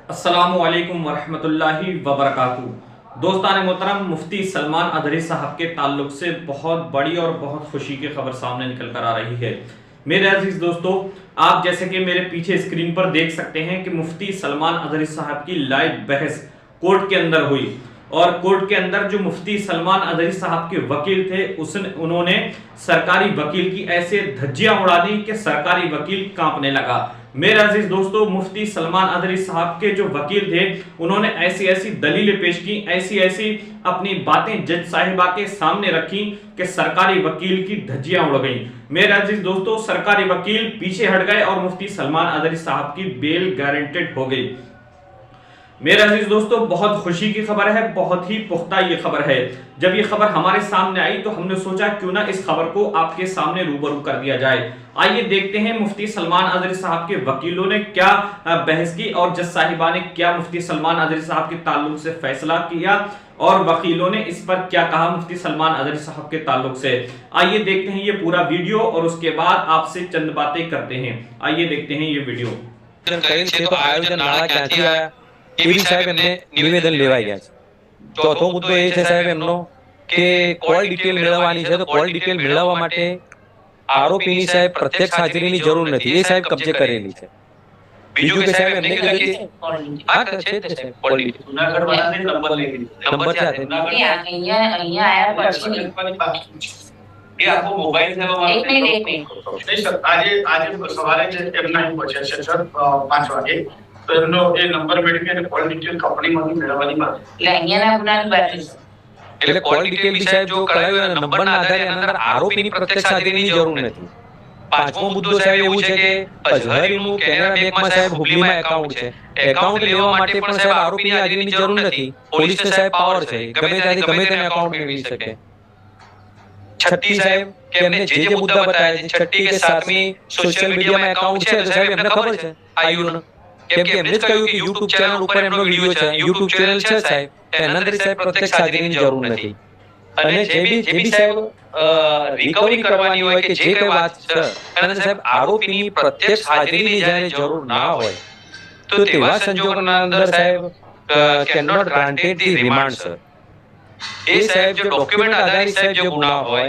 अस्सलामुअलैकुम वरहमतुल्लाहि वबरकातुहू। दोस्तान मोहतरम, मुफ्ती सलमान अदरी साहब के ताल्लुक से बहुत बड़ी और बहुत खुशी की खबर सामने निकल कर आ रही है। मेरे अजीज दोस्तों, आप जैसे कि मेरे पीछे स्क्रीन पर देख सकते हैं कि मुफ्ती सलमान अदरी साहब की लाइव बहस कोर्ट के अंदर हुई और कोर्ट के अंदर जो मुफ्ती सलमान अदरी साहब के वकील थे उन्होंने सरकारी वकील की ऐसे धज्जियां उड़ा दी कि सरकारी वकील कांपने लगा। मेरे अजीज दोस्तों, मुफ्ती सलमान अदरी साहब के जो वकील थे उन्होंने ऐसी ऐसी दलीलें पेश की, ऐसी ऐसी अपनी बातें जज साहिबा के सामने रखी कि सरकारी वकील की धज्जियां उड़ गई। मेरे अजीज दोस्तों, सरकारी वकील पीछे हट गए और मुफ्ती सलमान अदरी साहब की बेल गारंटेड हो गई। मेरे अजीज दोस्तों, बहुत खुशी की खबर है, बहुत ही पुख्ता ये खबर है। जब ये खबर हमारे सामने आई तो हमने सोचा क्यों ना इस खबर को आपके सामने रूबरू कर दिया जाए। आइए देखते हैं मुफ्ती सलमान अदरी साहब के वकीलों ने क्या बहस की और जज साहिबा ने क्या मुफ्ती सलमान अदरी साहब के ताल्लुक से फैसला किया और वकीलों ने इस पर क्या कहा मुफ्ती सलमान अदरी साहब के ताल्लुक से। आइए देखते हैं ये पूरा वीडियो और उसके बाद आपसे चंद बातें करते हैं। आइए देखते हैं ये वीडियो। એવી સાહેબ એમને નિવેદન લેવાઈ ગયા છે। ચોથો મુદ્દો એ છે સાહેબ એમનો કે કોલ ડિટેલ મેળવવાની છે, તો કોલ ડિટેલ મેળવવા માટે આરોપીની સાહેબ પ્રત્યક્ષ હાજરીની જરૂર નથી, એ સાહેબ કબજે કરેલી છે। બીજું કે સાહેબ એમને કહ્યું કે હા છે તે સાહેબ કોલ ડિટેલ જુનાગઢ વાળાને નંબર છે અહીંયા આયા પછી ये आपको मोबाइल से एक मिनट नहीं सर, आज सवारे एमना ही पहुंचे છે સર 5 વાગે, તો એમનો એ નંબર મેળવી અને કોલ ડિટેલ કંપનીમાંથી મેળવવાની વાત એટલે અહીંયાના ગુનાની વાત છે। એટલે કોલ ડિટેલ બી સાહેબ જો કરાવ્યું અને નંબરના આધારે એના અંદર આરોપીની પ્રત્યક્ષ હાજરીની જરૂર નથી। પાંચમો મુદ્દો સાહેબ એવું છે કે અઝહરીનું કેનેરા બેંકમાં સાહેબ હુબલીમાં એકાઉન્ટ છે, એકાઉન્ટ લેવા માટે પણ સાહેબ આરોપીની હાજરીની જરૂર નથી। પોલીસને સાહેબ પાવર છે, ગમે ત્યાંથી ગમે તેને એકાઉન્ટ મેળવી શકે। छठी साहब के हमने जे मुद्दा बताया છે, छठी के सातमी सोशल मीडिया में अकाउंट છે, તો સાહેબ એમને ખબર છે આઈયુનો, કેમ કે એમને જ કહ્યું કે YouTube ચેનલ ઉપર એમનો વિડિયો છે, YouTube ચેનલ છે સાહેબ, એના અંદર સાહેબ પ્રત્યક્ષ હાજરીની જરૂર નથી। અને જે બી સાહેબ રિકવરી કરવાની હોય કે જે કઈ વાત છે એના સાહેબ આરોપીની પ્રત્યક્ષ હાજરીની જ્યારે જરૂર ના હોય તો તેવા સંજોગોના અંદર સાહેબ can not granted the remand sir. એ સાહેબ જો ડોક્યુમેન્ટ આધારિત સાહેબ જો ગુના હોય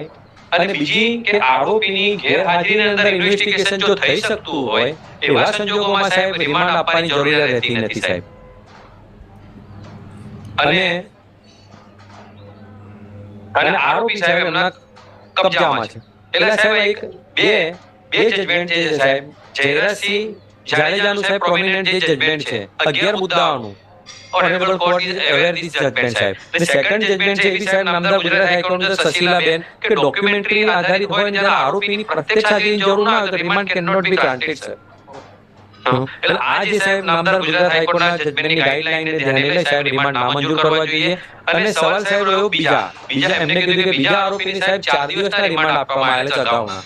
અને બીજી કે આરોપીની ગેરહાજરીની અંદર ઇન્વેસ્ટિગેશન જો થઈ શકતું હોય એવા સંજોગોમાં સાહેબ રિમાન્ડ આપવાની જરૂરિયાત રહેતી નથી સાહેબ। અને આરોપી સાહેબ એમના કબજામાં છે, એટલે સાહેબ એક બે જજમેન્ટ છે સાહેબ, જયરાજસિંહ જાડેજાનું સાહેબ પ્રોમિનન્ટ જે જજમેન્ટ છે 11 મુદ્દાઓનું, Honorable Court is aware this judgment સાહેબ। The second judgment છે એ સાહેબ નામદાર ગુજરાત હાઈકોર્ટ સશીલાબેન કે ડોક્યુમેન્ટરી આધારિત હોય અને જ્યારે આરોપીની પ્રત્યક્ષ હાજરીની જરૂર ના હોય તો remand can not be granted sir. એટલે આ જે સાહેબ નામદાર ગુજરાત હાઈકોર્ટના જજમેન્ટની ગાઈડલાઈનને ધ્યાને લઈ સાહેબ રિમાન્ડ નામંજૂર કરવા જોઈએ। અને સવાલ સાહેબ રહ્યો બીજા એમને કીધું કે બીજા આરોપીને સાહેબ 4 દિવસના રિમાન્ડ આપવામાં આવેલા છે અગાઉના।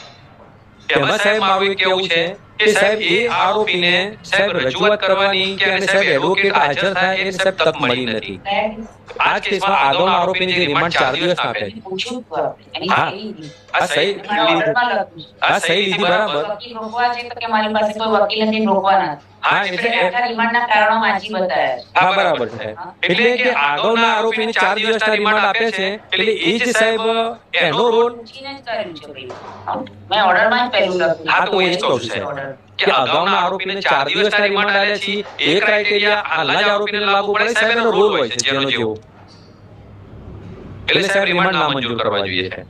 એમાં સાહેબ મારું એ કહેવું છે કે સાહેબ એ આરોપીને સાહેબ રજૂઆત કરવાની કે અને સાહેબ એડવોકેટ હાજર થાય એ સાહેબ તક મળી નથી। આ જ કેસમાં આગળના આરોપીને જે રિમાન્ડ 4 દિવસના આપે છે, હા આ સહી લીધી બરાબર, વકીલ રોકવા છે તો કે મારી પાસે કોઈ વકીલ નથી રોકવાના, હા એટલે રિમાન્ડના કારણો વાંચી બતાવ્યા છે। હા બરાબર છે સાહેબ, એટલે કે આગળના આરોપીને 4 દિવસના રિમાન્ડ આપે છે એટલે એ જ સાહેબ એનો રોલ પૂછીને જ કર્યું છે ભાઈ, મેં ઓર્ડરમાં જ પહેલું લખ્યું। હા તો એ જ કહું છું સાહેબ કે અગાઉના આરોપીને 4 દિવસના રિમાન્ડ આપ્યા છે, એ ક્રાઇટેરિયા હાલના જ આરોપીને લાગુ પડે સાહેબ, એનો રોલ હોય છે જેનો જેવો, એટલે સાહેબ રિમાન્ડ નામંજૂર કરવા જોઈએ છે।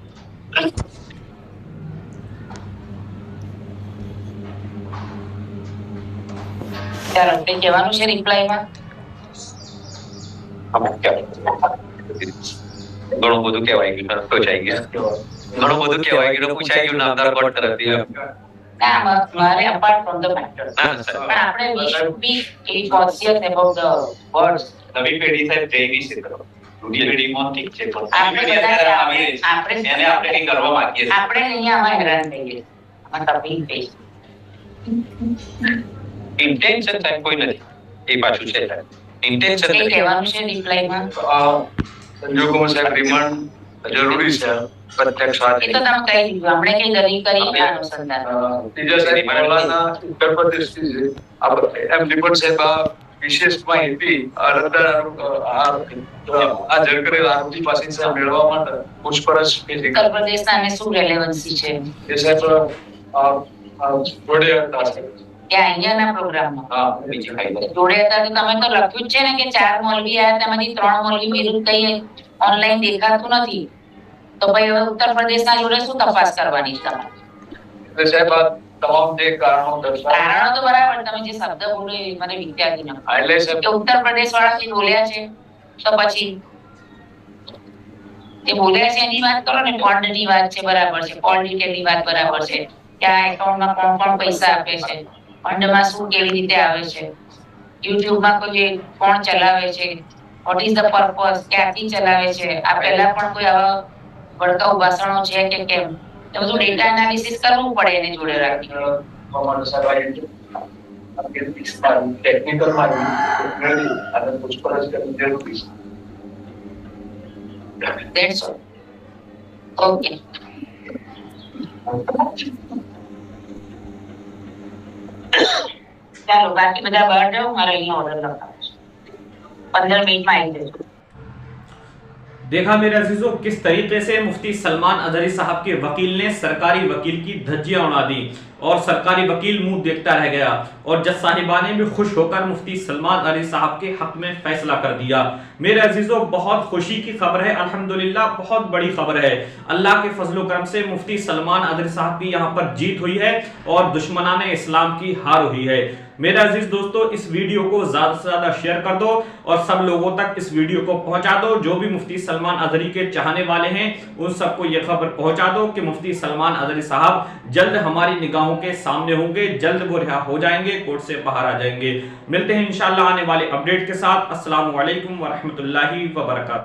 ચાલો તે કહેવાનું છે રિપ્લાયમાં। ઘણું બધું કહેવાય ગયું, પૂછાઈ ગયું, ઘણું બધું કહેવાય ગયું, પૂછાઈ ગયું નામદાર કોર્ટ તરફથી। ના મારે અપાર્ટ ફ્રોમ ધ મેટર, પણ આપણે we should be conscious about the words. નવી પેઢી સાહેબ જૈવી છે, જૂની પેઢીમાં ઠીક છે પણ આપણે એને આપણે કંઈ કરવા માંગીએ છીએ, આપણે અહીંયા આમાં હેરાન થઈએ આ ટોપિક પે। ઇન્ટેન્શન સાહેબ કોઈ નથી, એ પાછું છે સાહેબ ઇન્ટેન્શન એ કહેવાનું છે રિપ્લાયમાં। સંજોગોમાં સાહેબ રિમાન્ડ જરૂરી છે, પ્રત્યક્ષ એ તો તમે કહી દીધું, આપણે કઈ દલીલ કરી આ અનુસંધાન। ત્રીજા સાહેબ પહેલાના ઉત્તર પ્રદેશથી છે, એમ રિપોર્ટ સાહેબ વિશેષ માહિતી આ જળકરેલ આરોપી પાસેથી મેળવવા માટે પૂછપરછ ઉત્તર પ્રદેશના અને શું રેલેવન્સી છે એ સાહેબ જોડે હતા કે અહીંયાના પ્રોગ્રામમાં હા બીજી ખાઈ જોડે હતા તો તમે તો લખ્યું જ છે ને કે 4 મૌલવી આયા તેમાંથી 3 મૌલવી વિરુદ્ધ કઈ ઓનલાઈન દેખાતું નથી તો ભાઈ હવે ઉત્તર પ્રદેશના જોડે શું તપાસ કરવાની છે તમારે એટલે સાહેબ આ તમામ જે કારણો દર્શાવે કારણો તો બરાબર તમે જે શબ્દ બોલો એ મને વિદ્યાર્થી ન એટલે સાહેબ કે ઉત્તર પ્રદેશ વાળા જે બોલ્યા છે તો પછી તે બોલ્યા છે એની વાત કરો ને ફંડની વાત છે બરાબર છે કોલ ડિટેલની વાત બરાબર છે કે આ એકાઉન્ટમાં કોણ કોણ પૈસા આપે છે ફંડમાં શું કેવી રીતે આવે છે યુટ્યુબમાં કોઈ કોણ ચલાવે છે વોટ ઇઝ ધ પર્પસ ક્યાંથી ચલાવે છે આ પહેલા પણ કોઈ આવા ભડકાઉ ભાષણો છે કે કેમ તો બધું ડેટા એનાલિસિસ કરવું પડે એને જોડે રાખી અમારો સાહેબ ટેકનિકલ માહિતી અને પૂછપરછ કરવી જરૂરી છે That's all. Okay. ચાલો બાકી બધા બહાર જાઓ મારે અહીંયા ઓર્ડર લખાવો છે 15 મિનિટમાં આવી જજો देखा मेरे अजीजों किस तरीके से मुफ्ती सलमान अजहरी साहब के वकील ने सरकारी वकील की धज्जियां उड़ा दी और सरकारी वकील मुंह देखता रह गया और जज साहिबा ने भी खुश होकर मुफ्ती सलमान अजहरी साहब के हक में फैसला कर दिया। मेरे अजीजों बहुत खुशी की खबर है, अल्हम्दुलिल्लाह बहुत बड़ी खबर है। अल्लाह के फजलो करम से मुफ्ती सलमान अजहरी साहब की यहाँ पर जीत हुई है और दुश्मनाने इस्लाम की हार हुई है। मेरे अजीज दोस्तों इस वीडियो को ज्यादा से ज्यादा शेयर कर दो और सब लोगों तक इस वीडियो को पहुंचा दो। जो भी मुफ्ती सलमान अजहरी के चाहने वाले हैं उन सबको यह खबर पहुंचा दो कि मुफ्ती सलमान अजहरी साहब जल्द हमारी निगाहों के सामने होंगे, जल्द वो रिहा हो जाएंगे, कोर्ट से बाहर आ जाएंगे। मिलते हैं इंशाअल्लाह आने वाले अपडेट के साथ। अस्सलामु अलैकुम व रहमतुल्लाहि व बरकातहू।